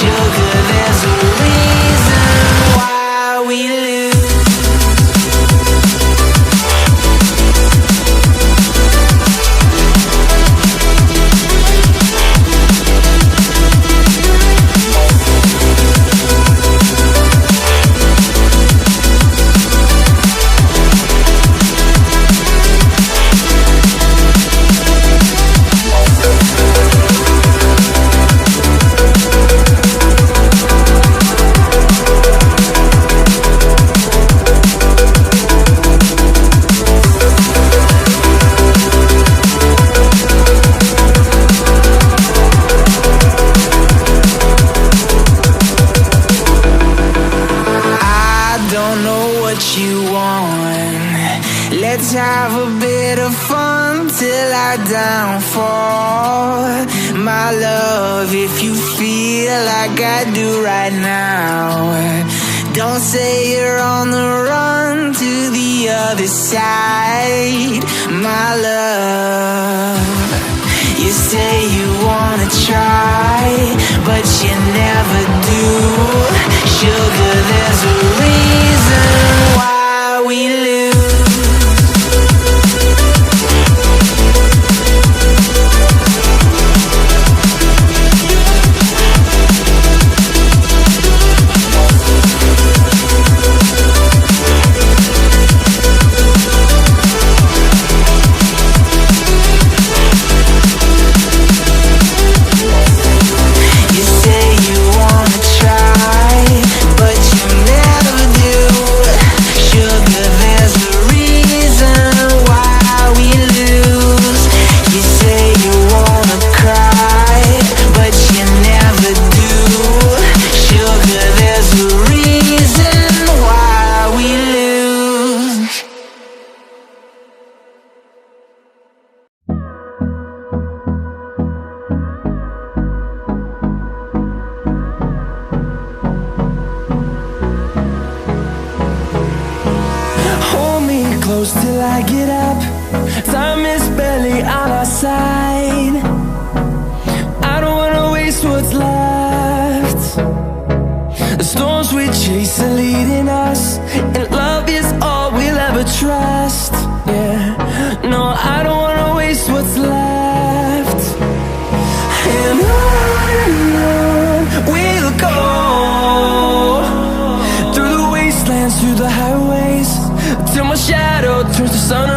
Sugar, there's a reason why we lose. Let's have a bit of fun till our downfall. My love, if you feel like I do right now, don't say you're on the run to the other side. My love, you say you wanna try, but you never do. Sugar, there's a reason why we lose. Till I get up, time is barely on our side. I don't wanna waste what's left. The storms we chase are leading us, and love is all we'll ever trust. Yeah, no, I don't wanna waste what's left. And on we'll go, through the wastelands, through the highways, till my shadow turns to sun